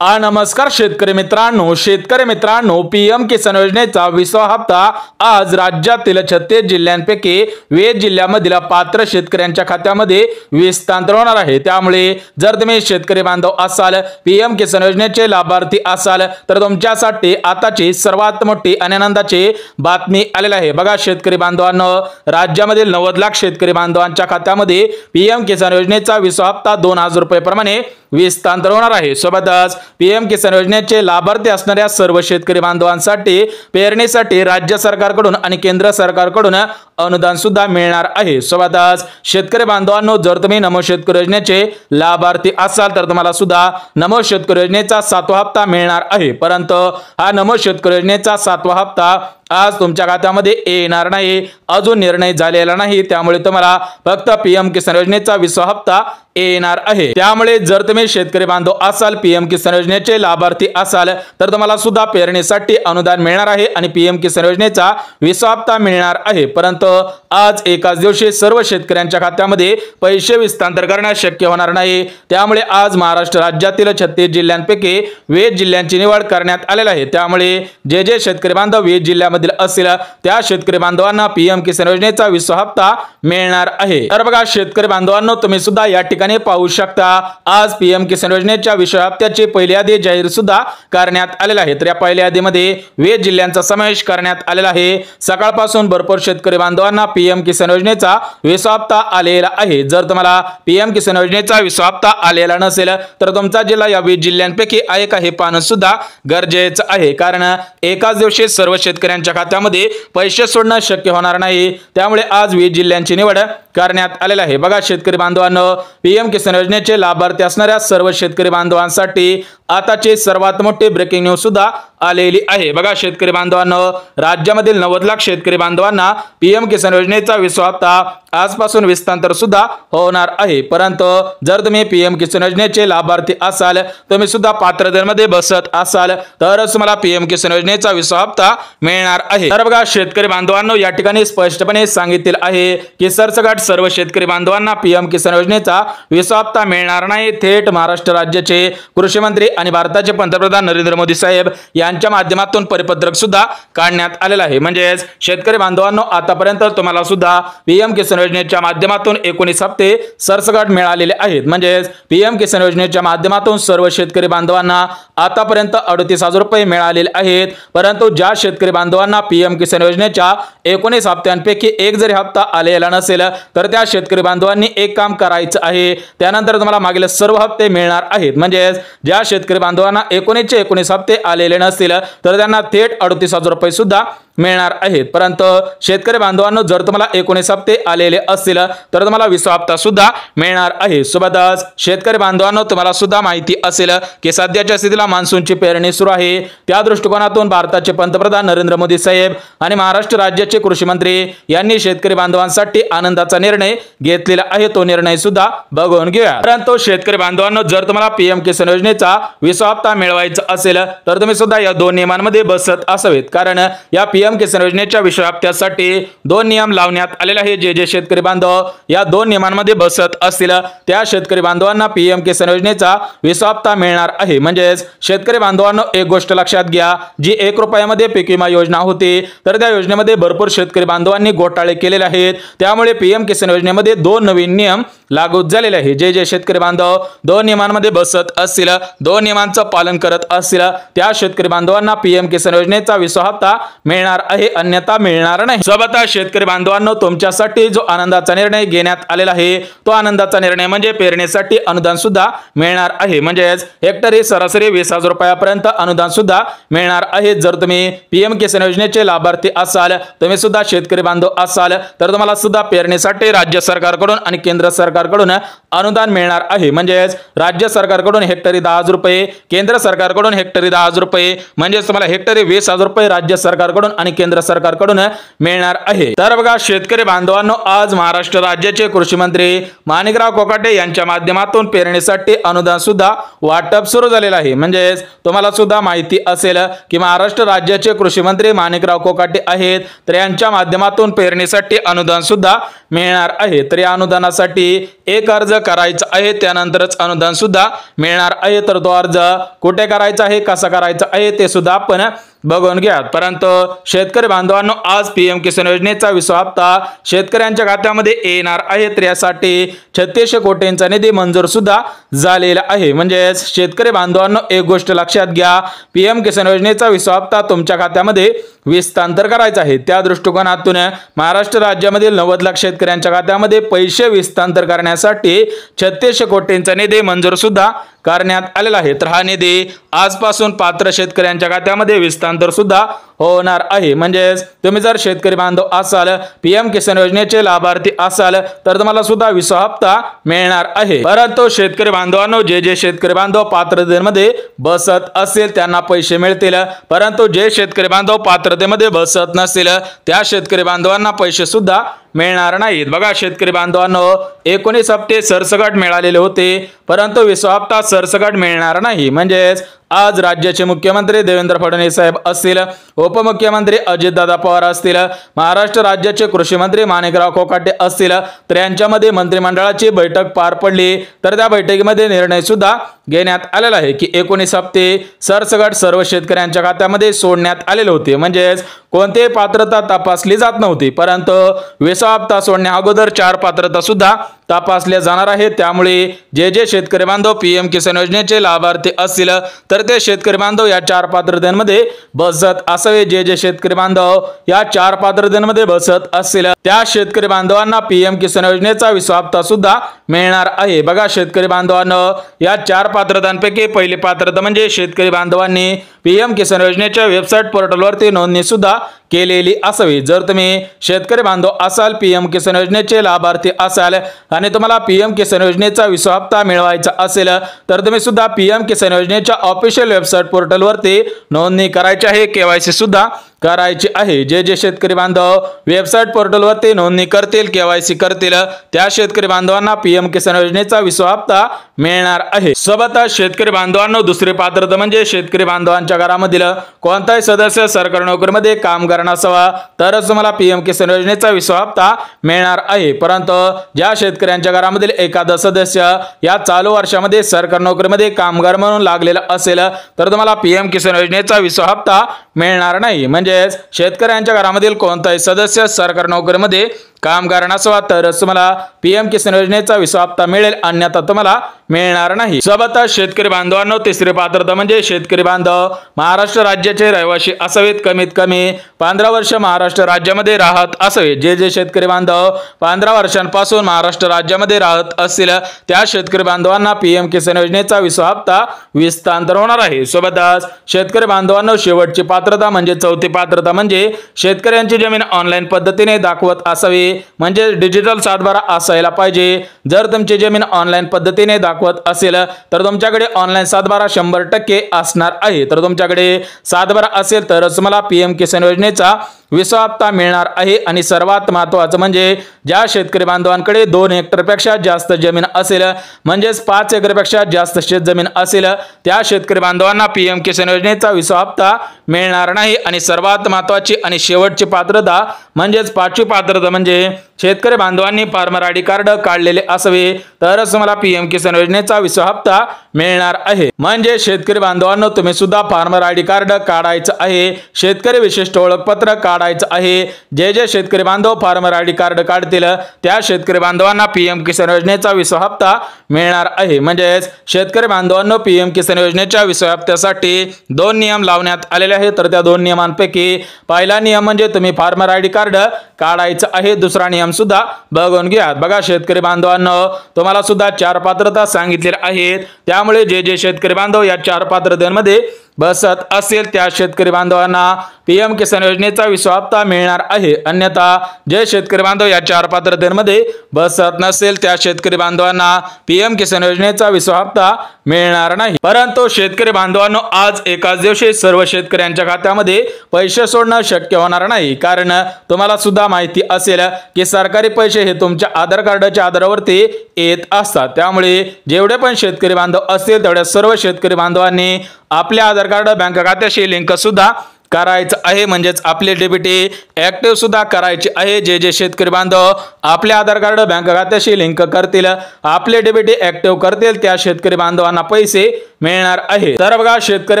नमस्कार शेतकरी मित्रांनो पीएम किसान योजनेचा 20वा हप्ता आज राज्यातील 36 जिल्ह्यांपैकी विविध जिल्ह्यांमधील पात्र शेतकऱ्यांच्या खात्यामध्ये हस्तांतर होणार आहे। त्यामुळे जर तुम्ही शेतकरी बांधव असाल, पीएम किसान योजनेचे लाभार्थी असाल तर तुमच्यासाठी आताची सर्वात मोठी आनंदाची बातमी आलेली आहे। बघा शेतकरी बांधवांनो, राज्यामधील 90 लाख शेतकरी बांधवांच्या खात्यामध्ये पीएम किसान योजनेचा 20वा हप्ता 2000 रुपये प्रमाणे हस्तांतर होणार आहे। सोबतच पीएम किसान योजनेचे लाभार्थी असणाऱ्या सर्व शेतकरी बांधवांसाठी पेरणीसाठी राज्य सरकारकडून आणि केंद्र सरकारकडून अनुदान सुद्धा मिळणार आहे। सोबतच शेतकरी बांधवांनो, जर तुम्ही नमो शेतकरी योजनेचे लाभार्थी असाल तर तुम्हाला सुद्धा नमो शेतकरी योजनेचा 7वा हप्ता मिळणार आहे। परंतु हा नमो शेतकरी योजनेचा 7वा हप्ता आज तुमच्या खात्यामध्ये येणार नाही, अजून निर्णय झालेला नाही। त्यामुळे तुम्हाला फक्त पीएम किसान योजनेचा 20वा हप्ता येणार आहे। त्यामुळे जर तुम्ही शेतकरी बांधव असाल, पीएम किसान योजनेचे लाभार्थी असाल तर तुम्हाला सुद्धा पेरणीसाठी अनुदान मिळणार आहे आणि पीएम किसान योजनेचा 20वा हप्ता मिळणार आहे। परंतु आज एकाच दिवशी सर्व शेतकऱ्यांच्या खात्यामध्ये पैसे हस्तांतर करणे शक्य होणार नाही। त्यामुळे आज महाराष्ट्र राज्यातील 36 जिल्ह्यांपैकी विविध जिल्ह्यांची निवड करण्यात आलेली आहे। त्यामुळे जे शेतकरी बांधव विविध जिल्ह्यामधील असतील त्या शेतकरी बांधवांना पीएम किसान योजनेचा 20वा हप्ता मिळणार आहे। तर बघा शेतकरी बांधवांनो, तुम्ही सुद्धा या ठिकाणी पाहू शकता आज पीएम किसान योजनेच्या 20व्या हप्त्याची पहिली यादी जाहीर सुद्धा करण्यात आलेली आहे। तर या पहिल्या यादीमध्ये विविध जिल्ह्यांचा समावेश करण्यात आलेला आहे। सकाळपासून भरपूर शेतकरी बांधवांना पीएम किसान योजनेचा 20वा हप्ता आलेला आहे। जर तुम्हाला पीएम किसान योजनेचा 20वा हप्ता आलेला नसेल तर तुमचा जिल्हा या विविध जिल्ह्यांपैकी आहे का हे पाहणं सुद्धा गरजेचं आहे, कारण एकाच दिवशी सर्व शेतकऱ्यांच्या खात्यामध्ये पैसे सोडणं शक्य होणार नाही। त्यामुळे आज विविध जिल्ह्यांची निवड करण्यात आलेली आहे। बघा शेतकरी बांधवांनो, पीएम किसान योजनेचे लाभार्थी असणाऱ्या सर्व शेतकरी बांधवांसाठी आताची सर्वात मोठी ब्रेकिंग न्यूज सुद्धा आलेली आहे। बघा शेतकरी बांधवांनो, राज्यामधील 90 लाख शेतकरी बांधवांना पीएम किसान योजनेचा 20वा हप्ता आजपासून हस्तांतर सुद्धा होणार आहे। परंतु जर तुम्ही पीएम किसान योजनेचे लाभार्थी असाल, तुम्ही सुद्धा पात्रतेमध्ये बसत असाल तरच तुम्हाला पीएम किसान योजनेचा 20वा हप्ता मिळणार आहे। तर बघा शेतकरी बांधवांनो, या ठिकाणी स्पष्टपणे सांगितले आहे की सरसकट सर्व शेतकरी बांधवांना पीएम किसान योजनेचा 20वा हप्ता मिळणार नाही। थेट महाराष्ट्र राज्याचे कृषी मंत्री आणि भारताचे पंतप्रधान नरेंद्र मोदी साहेब यांच्या माध्यमातून परिपत्रक सुद्धा काढण्यात आलेला आहे। म्हणजे शेतकरी बांधवांनो, आतापर्यंत तुम्हाला सुद्धा पीएम किसान योजनेच्या माध्यमातून 19 हप्ते सरसकट मिळालेले आहेत। म्हणजे पीएम किसान योजनेच्या माध्यमातून सर्व शेतकरी बांधवांना आतापर्यंत 38,000 रुपये मिळालेले आहेत। परंतु ज्या शेतकरी बांधवांना पीएम किसान योजनेच्या 19 हप्त्यांपैकी एक जरी हप्ता आलेला नसेल तर त्या शेतकरी बांधवांनी एक काम करायचं आहे, त्यानंतर तुम्हाला मागील सर्व हप्ते मिळणार आहेत। म्हणजे ज्या शेतकरी बांधवांना 19चे 19 हप्ते आलेले नसतील तर त्यांना थेट 38,000 रुपये सुद्धा मिळणार आहेत। परंतु शेतकरी बांधवांनो, जर तुम्हाला 19 हप्ते आलेले असतील तर तुम्हाला 20वा हप्ता सुद्धा मिळणार आहे। सोबतच शेतकरी बांधवांनो, तुम्हाला सुद्धा माहिती असेल की सध्याच्या स्थितीला मान्सूनची पेरणी सुरू आहे। त्या दृष्टिकोनातून भारताचे पंतप्रधान नरेंद्र मोदी साहेब आणि महाराष्ट्र राज्याचे कृषी मंत्री यांनी शेतकरी बांधवांसाठी आनंदाचा निर्णय घेतलेला आहे। तो निर्णय सुद्धा बघून घेऊया। परंतु शेतकरी बांधवांनो, जर तुम्हाला पीएम किसान योजनेचा 20वा हप्ता मिळवायचा असेल तर तुम्ही सुद्धा या दोन नियमांमध्ये बसत असावेत, कारण या पीएम किसान योजनेच्या 20व्या हप्त्यासाठी 2 नियम लावण्यात आलेले आहे। जे शेतकरी बांधव या 2 नियमांमध्ये बसत असतील त्या शेतकरी बांधवांना पीएम किसान योजनेचा 20वा हप्ता मिळणार आहे। म्हणजे शेतकरी बांधवांनो, एक गोष्ट लक्षात घ्या, जी 1 रुपयामध्ये पीक विमा योजना होती तर त्या योजनेमध्ये भरपूर शेतकरी बांधवांनी घोटाळे केलेले आहेत। त्यामुळे पीएम किसान योजनेमध्ये 2 नवीन नियम लागू झालेले आहेत। जे शेतकरी बांधव 2 नियमांमध्ये बसत असतील, 2 नियमांचं पालन करत असतील त्या शेतकरी बांधवांना पीएम किसान योजनेचा 20वा हप्ता मिळणार आहे, अन्यथा मिळणार नाही। सोबतच शेतकरी बांधवांनो, तुमच्यासाठी जो आनंदाचा निर्णय घेण्यात आलेला आहे तो आनंदाचा निर्णय म्हणजे पेरणीसाठी अनुदान सुद्धा मिळणार आहे। म्हणजे हेक्टरी सरासरी 20,000 रुपयापर्यंत अनुदान सुद्धा मिळणार आहे। जर तुम्ही पीएम किसान योजनेचे लाभार्थी असाल, तुम्ही सुद्धा शेतकरी बांधव असाल तर तुम्हाला सुद्धा पेरणीसाठी राज्य सरकारकडून आणि केंद्र सरकारकडून अनुदान मिळणार आहे। म्हणजे राज्य सरकारकडून हेक्टरी 10,000 रुपये, केंद्र सरकारकडून हेक्टरी 10,000 रुपये, म्हणजे तुम्हाला हेक्टरी 20,000 रुपये राज्य सरकारकडून आणि केंद्र सरकारकडून मिळणार आहे। तर बघा शेतकरी बांधवांनो, आज महाराष्ट्र राज्याचे कृषी मंत्री माणिकराव कोकाटे यांच्या माध्यमातून पेरणीसाठी अनुदान सुद्धा वाटप सुरू झालेलं आहे। म्हणजे तुम्हाला सुद्धा माहिती असेल की महाराष्ट्र राज्याचे कृषी मंत्री माणिकराव कोकाटे आहेत, तर यांच्या माध्यमातून पेरणीसाठी अनुदान सुद्धा मिळणार आहे। तर या अनुदानासाठी एक अर्ज करायचा आहे, त्यानंतरच अनुदान सुद्धा मिळणार आहे। तर तो अर्ज कुठे करायचा आहे, कसा करायचा आहे ते सुद्धा आपण बघून घ्या। परंतु शेतकरी बांधवांनो, आज पीएम किसान योजनेचा 20वा हप्ता शेतकऱ्यांच्या खात्यामध्ये येणार आहे। तर यासाठी 3600 कोटींचा निधी मंजूर सुद्धा झालेला आहे। म्हणजे शेतकरी बांधवांनो, एक गोष्ट लक्षात घ्या, पीएम किसान योजनेचा 20वा हप्ता तुमच्या खात्यामध्ये विस्तांतर करायचा आहे। त्या दृष्टिकोनातून महाराष्ट्र राज्यामधील 90 लाख शेतकऱ्यांच्या खात्यामध्ये पैसे विस्तांतर करण्यासाठी 3600 कोटींचा निधी मंजूर सुद्धा करण्यात आलेला आहे। तर हा निधी आजपासून पात्र शेतकऱ्यांच्या खात्यामध्ये विस्तांतर सुद्धा होणार आहे। म्हणजे तुम्ही जर शेतकरी बांधव असाल, पीएम किसान योजनेचे लाभार्थी असाल, तर तुम्हाला सुद्धा 20वा हप्ता मिळणार आहे। परंतु शेतकरी बांधवांनो, जे शेतकरी बांधव पात्रतेमध्ये बसत असेल त्यांना पैसे मिळतील, परंतु जे शेतकरी बांधव पात्रतेमध्ये बसत नसतील त्या शेतकरी बांधवांना पैसे सुद्धा मिळणार नाहीत। बघा शेतकरी बांधवांनो, 19 हप्ते सरसकट मिळालेले होते, परंतु 20वा हप्ता सरसकट मिळणार नाही। म्हणजे आज राज्याचे मुख्यमंत्री देवेंद्र फडणवीस साहेब असतील, उपमुख्यमंत्री अजितदादा पवार असतील, महाराष्ट्र राज्याचे कृषी मंत्री माणिकराव कोकाटे असतील, तर यांच्यामध्ये मंत्रिमंडळाची बैठक पार पडली। तर त्या बैठकीमध्ये निर्णय सुद्धा घेण्यात आलेला आहे की 19 हप्ते सरसकट सर्व शेतकऱ्यांच्या खात्यामध्ये सोडण्यात आलेले होते। म्हणजे कोणतीही पात्रता तपासली जात नव्हती, परंतु 20वा हप्ता सोडण्या अगोदर 4 पात्रता सुद्धा तपासल्या जाणार आहे। त्यामुळे जे शेतकरी बांधव पीएम किसान योजनेचे लाभार्थी असतील तर ते शेतकरी बांधव या 4 पात्रतेमध्ये बसत असावे। जे शेतकरी बांधव या 4 पात्रतेमध्ये बसत असतील त्या शेतकरी बांधवांना पीएम किसान योजनेचा 20वा हप्ता सुद्धा मिळणार आहे। बघा शेतकरी बांधवांनो, या 4 पात्रतांपैकी पहिली पात्रता म्हणजे शेतकरी बांधवांनी पीएम किसान योजनेच्या वेबसाईट पोर्टलवरती नोंदणी सुद्धा केलेली असावी। जर तुम्ही शेतकरी बांधव असाल, पीएम किसान योजनेचे लाभार्थी असाल आणि तुम्हाला पीएम किसान योजनेचा 20वा हप्ता मिळवायचा असेल, तर तुम्ही सुद्धा पीएम किसान योजनेच्या ऑफिशियल वेबसाईट पोर्टलवरती नोंदणी करायची आहे, केवायसी सुद्धा करायची आहे। जे शेतकरी बांधव वेबसाईट पोर्टलवरती नोंदणी करतील, केवायसी करतील, त्या शेतकरी बांधवांना पीएम किसान योजनेचा 20वा हप्ता मिळणार आहे। सोबतच शेतकरी बांधवांनो, दुसरी पात्रता म्हणजे शेतकरी बांधवांच्या घरामधील कोणताही सदस्य सरकारी नोकरीमध्ये कामगार नसावा, तरच तुम्हाला पीएम किसान योजनेचा 20वा हप्ता मिळणार आहे। परंतु ज्या शेतकऱ्यांच्या घरामधील एखादा सदस्य या चालू वर्षामध्ये सरकारी नोकरीमध्ये कामगार म्हणून लागलेला असेल, तर तुम्हाला पीएम किसान योजनेचा 20वा हप्ता मिळणार नाही। म्हणजे शेतकऱ्यांच्या घरामधील कोणताही सदस्य सरकारी नोकरीमध्ये कामगार नसावा, तरच तुम्हाला पीएम किसान योजनेचा 20वा हप्ता मिळेल, अन्यथा तुम्हाला मिळणार नाही। सोबतच शेतकरी बांधवांनो, तिसरी पात्रता म्हणजे शेतकरी बांधव महाराष्ट्र राज्याचे रहिवासी असावेत, कमीत कमी 15 वर्ष महाराष्ट्र राज्यामध्ये राहत असावे। जे शेतकरी बांधव 15 वर्षांपासून महाराष्ट्र राज्यामध्ये राहत असतील त्या शेतकरी बांधवांना पीएम किसान योजनेचा 20वा हप्ता विस्तांतर होणार आहे। सोबतच शेतकरी बांधवांनो, शेवटची पात्रता म्हणजे चौथी पात्रता म्हणजे शेतकऱ्यांची जमीन ऑनलाईन पद्धतीने दाखवत असावी, म्हणजे डिजिटल सातबारा असायला पाहिजे। जर तुमची जमीन ऑनलाईन पद्धतीने दाखवत असेल तर तुमच्याकडे ऑनलाईन सातबारा 100% असणार आहे। तर तुमच्याकडे सातबारा असेल तरच तुम्हाला पीएम किसान योजनेचा 20वा हप्ता मिळणार आहे। आणि सर्वात महत्त्वाचं म्हणजे ज्या शेतकरी बांधवांकडे 2 हेक्टरपेक्षा जास्त जमीन असेल, म्हणजेच 5 एकरपेक्षा जास्त शेत जमीन असेल, त्या शेतकरी बांधवांना पीएम किसान योजनेचा 20वा हप्ता मिळणार नाही। आणि सर्वात महत्त्वाची आणि शेवटची पात्रता म्हणजेच 5वी पात्रता म्हणजे शेतकरी बांधवांनी फार्मर आयडी कार्ड काढलेले असावे, तरच तुम्हाला पीएम किसान योजनेचा 20वा हप्ता मिळणार आहे। म्हणजे शेतकरी बांधवांनो, तुम्ही सुद्धा फार्मर आयडी कार्ड काढायचं आहे, शेतकरी विशिष्ट ओळखपत्र काढायचं आहे। जे शेतकरी बांधव फार्मर आयडी कार्ड काढतील त्या शेतकरी बांधवांना पीएम किसान योजनेचा 20वा हप्ता मिळणार आहे। म्हणजे शेतकरी बांधवांनो, पीएम किसान योजनेच्या 20व्या हप्त्यासाठी 2 नियम लावण्यात आलेले आहेत। तर त्या 2 नियमांपैकी पहिला नियम म्हणजे तुम्ही फार्मर आयडी कार्ड काढायचं आहे, दुसरा नियम सुद्धा बघून घ्या। बघा शेतकरी बांधवांनो, तुम्हाला सुद्धा 4 पात्रता सांगितलेल्या आहेत, त्यामुळे जे शेतकरी बांधव या 4 पात्रतेमध्ये बसत असेल त्या शेतकरी बांधवांना पीएम किसान योजनेचा 20वा हप्ता मिळणार आहे। अन्यथा जे शेतकरी बांधव या 4 पात्रतेमध्ये बसत नसेल त्या शेतकरी बांधवांना पीएम किसान योजनेचा 20वा हप्ता मिळणार नाही। परंतु शेतकरी बांधवांनो, आज एकाच दिवशी सर्व शेतकऱ्यांच्या खात्यामध्ये पैसे सोडणं शक्य होणार नाही, कारण तुम्हाला सुद्धा माहिती असेल की सरकारी पैसे हे तुमच्या आधार कार्डाच्या आधारावरती येत असतात। त्यामुळे जेवढे पण शेतकरी बांधव असतील तेवढ्या सर्व शेतकरी बांधवांनी आपल्या आधार कार्ड बँक खात्याशी लिंक सुद्धा करायचं आहे, म्हणजेच आपले डीबीटी ऍक्टिव्ह सुद्धा करायचे आहे। जे शेतकरी बांधव आपले आधार कार्ड बँक खात्याशी लिंक करतील, आपले डीबीटी ऍक्टिव्ह करतील, त्या शेतकरी बांधवांना पैसे मिळणार आहे। तर बघा शेतकरी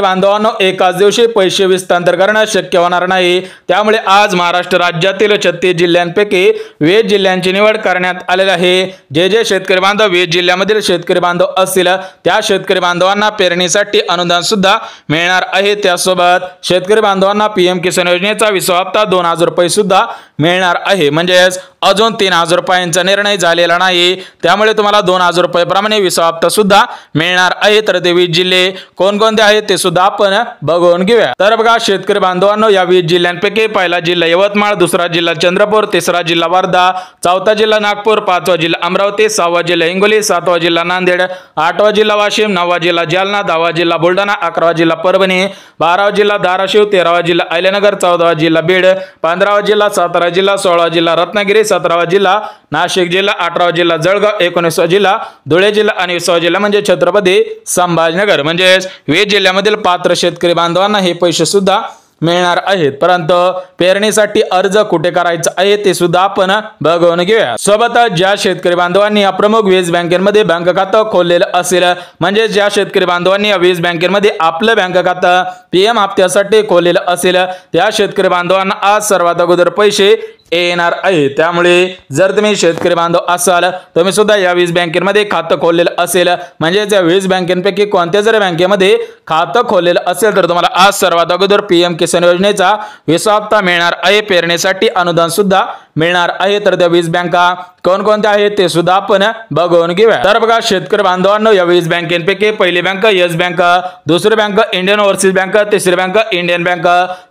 बांधवांनो, एकाच दिवशी पैसे हस्तांतर करणं शक्य होणार नाही। त्यामुळे आज महाराष्ट्र राज्यातील 36 जिल्ह्यांपैकी 20 जिल्ह्यांची निवड करण्यात आलेली आहे। जे शेतकरी बांधव 20 जिल्ह्यामधील शेतकरी बांधव असतील त्या शेतकरी बांधवांना पेरणीसाठी अनुदान सुद्धा मिळणार आहे। त्यासोबत शेतकरी बांधवांना पीएम किसान योजनेचा 20वा हप्ता 2000 रुपये सुद्धा मिळणार आहे। म्हणजेच अजून 3000 रुपयांचा निर्णय झालेला नाही, त्यामुळे तुम्हाला 2000 रुपये प्रमाणे 20वा हप्ता सुद्धा मिळणार आहे। तर ते 20 जिल्हे कोणकोणते आहेत ते सुद्धा आपण बघून घेऊया। तर बघा शेतकरी बांधवांनो, या 20 जिल्ह्यांपैकी पहिला जिल्हा यवतमाळ, दुसरा जिल्हा चंद्रपूर, तिसरा जिल्हा वर्धा, चौथा जिल्हा नागपूर, पाचवा जिल्हा अमरावती, 6वा जिल्हा हिंगोली, 7वा जिल्हा नांदेड, 8वा जिल्हा वाशिम, 9वा जिल्हा जालना, 10वा जिल्हा बुलढाणा, 11वा जिल्हा परभणी, 12वा जिल्हा धाराशिव, 13वा जिल्हा अहिल्यानगर, 14वा जिल्हा बीड, 15वा जिल्हा सातारा जिल्हा, 16वा जिल्हा रत्नागिरी, 17वा जिल्हा नाशिक जिल्हा, 18वा जिल्हा जळगाव, 19वा जिल्हा धुळे जिल्हा आणि 20वा जिल्हा म्हणजे छत्रपती संभाजीनगर। म्हणजे 20 जिल्ह्यामधील पात्र शेतकरी बांधवांना हे पैसे सुद्धा मिळणार आहेत। परंतु पेरणीसाठी अर्ज कुठे करायचा आहे ते सुद्धा आपण बघून घेऊया। सोबतच ज्या शेतकरी बांधवांनी या प्रमुख 20 बँकेमध्ये बँक खातं खोललेलं असेल, म्हणजे ज्या शेतकरी बांधवांनी या 20 बँकेमध्ये आपलं बँक खातं पीएम हप्त्यासाठी खोललेलं असेल त्या शेतकरी बांधवांना आज सर्वात अगोदर पैसे येणार आहे। त्यामुळे जर तुम्ही शेतकरी बांधव असाल, तुम्ही सुद्धा या 20 बँकेमध्ये खातं खोललेलं असेल, म्हणजे त्या 20 बँकेपैकी कोणत्या जरी बँकेमध्ये खातं खोललेलं असेल तर तुम्हाला आज सर्वात अगोदर पीएम किसान योजनेचा 20वा हप्ता मिळणार आहे। पेरणीसाठी अनुदान सुद्धा मिळणार आहे। तर त्या 20 बँका कोणकोणत्या आहेत ते सुद्धा आपण बघून घेऊया। तर बघा शेतकरी बांधवांनो, या 20 बँकेपैकी पहिली बँक येस बँक, दुसरी बँक इंडियन ओव्हरसीज बँक, तिसरी बँक इंडियन बँक,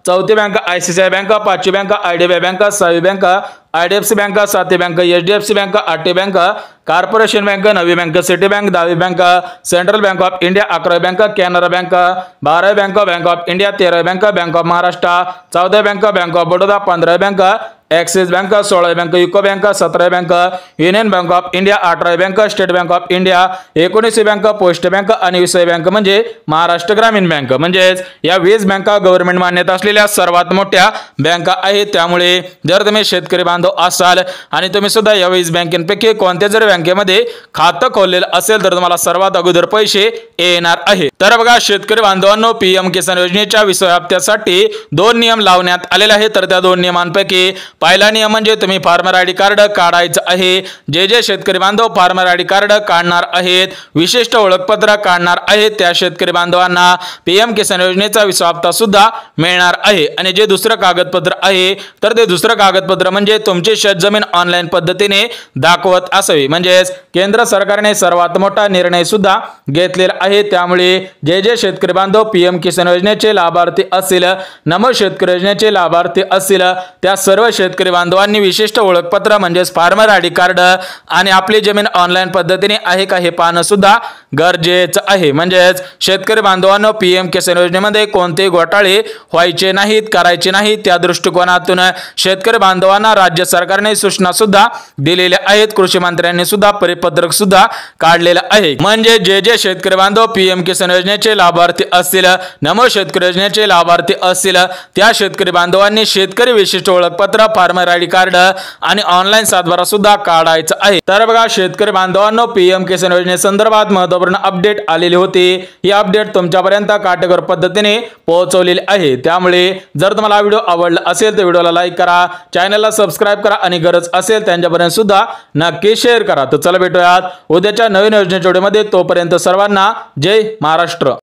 चौथी बँक आयसीआयसीआय बँक, पाचवी बँक आयडीबीआय बँक, सहावी बँक आयडीएफसी बँक, सातवी बँक एचडीएफसी बँक, आठवी बँक कॉर्पोरेशन बँक, नवी बँक सिटी बँक, 10वी bank Central Bank of India, 11वी बँक कॅनरा बँक, 12वी बँक बँक ऑफ इंडिया, 13वी बँक बँक ऑफ महाराष्ट्र, 14वी बँक बँक ऑफ बडोदा, 15वी bank Axis Bank, 16वी bank UCO Bank, 17वी bank Union Bank of India, 18वी bank State Bank of India, 19वी bank Post Bank आणि 20वी bank म्हणजे महाराष्ट्र ग्रामीण बँक। म्हणजेच या 20 बँका गव्हर्नमेंट मान्यता असलेल्या सर्वात मोठ्या बँका आहेत। त्यामुळे जर तुम्ही शेतकरी बांधव असाल आणि तुम्ही सुद्धा या 20 बँकेपैकी कोणत्या जरी बँकेमध्ये खातं खोललेलं असेल तर तुम्हाला सर्वात अगोदर पैसे येणार आहे। तर बघा शेतकरी बांधवांनो, पीएम किसान योजनेच्या 20व्या हप्त्यासाठी 2 नियम लावण्यात आलेले आहेत। तर त्या 2 नियमांपैकी पहिला नियम म्हणजे तुम्ही फार्मर आयडी कार्ड काढायचं आहे। जे शेतकरी बांधव फार्मर आयडी कार्ड काढणार आहेत, विशिष्ट ओळखपत्र काढणार आहेत, त्या शेतकरी बांधवांना पीएम किसान योजनेचा 20वा हप्ता सुद्धा मिळणार आहे। आणि जे दुसरं कागदपत्र आहे तर ते दुसरं कागदपत्र म्हणजे तुमची शेतजमीन ऑनलाईन पद्धतीने दाखवत असावी। म्हणजेच केंद्र सरकारने सर्वात मोठा निर्णय सुद्धा घेतलेला आहे। त्यामुळे जे शेतकरी बांधव पीएम किसान योजनेचे लाभार्थी असतील, नमो शेतकरी योजनेचे लाभार्थी असतील, त्या सर्व शेतकरी बांधवांनी विशिष्ट ओळखपत्र म्हणजेच फार्मर आयडी कार्ड आणि आपली जमीन ऑनलाईन पद्धतीने आहे का हे पाहणं सुद्धा गरजेचं आहे। म्हणजेच शेतकरी बांधवांनो, पीएम किसान योजनेमध्ये कोणतेही घोटाळे व्हायचे नाहीत, करायचे नाहीत, त्या दृष्टिकोनातून शेतकरी बांधवांना राज्य सरकारने सूचना सुद्धा दिलेल्या आहेत। कृषी मंत्र्यांनी सुद्धा परिपत्रक सुद्धा काढलेलं आहे। म्हणजे जे शेतकरी बांधव पीएम किसान योजनेचे लाभार्थी असतील, नमो शेतकरी योजनेचे लाभार्थी असतील, त्या शेतकरी बांधवांनी शेतकरी विशिष्ट ओळखपत्र, फार्मर आयडी कार्ड आणि ऑनलाईन सातबारा सुद्धा काढायचा आहे। तर बघा शेतकरी बांधवांनो, पीएम किसान योजनेसंदर्भात महत्त्वपूर्ण अपडेट आलेली होती। ही अपडेट तुमच्यापर्यंत काटेकोर पद्धतीने पोहोचवलेली आहे। त्यामुळे जर तुम्हाला व्हिडिओ आवडला असेल तर व्हिडिओला लाईक करा, चॅनलला सबस्क्राइब करा आणि गरज असेल त्यांच्यापर्यंत सुद्धा नक्की शेअर करा। तर चला भेटूयात उद्याच्या नवीन योजनेच्या व्हिडिओमध्ये। तोपर्यंत सर्वांना जय महाराष्ट्र।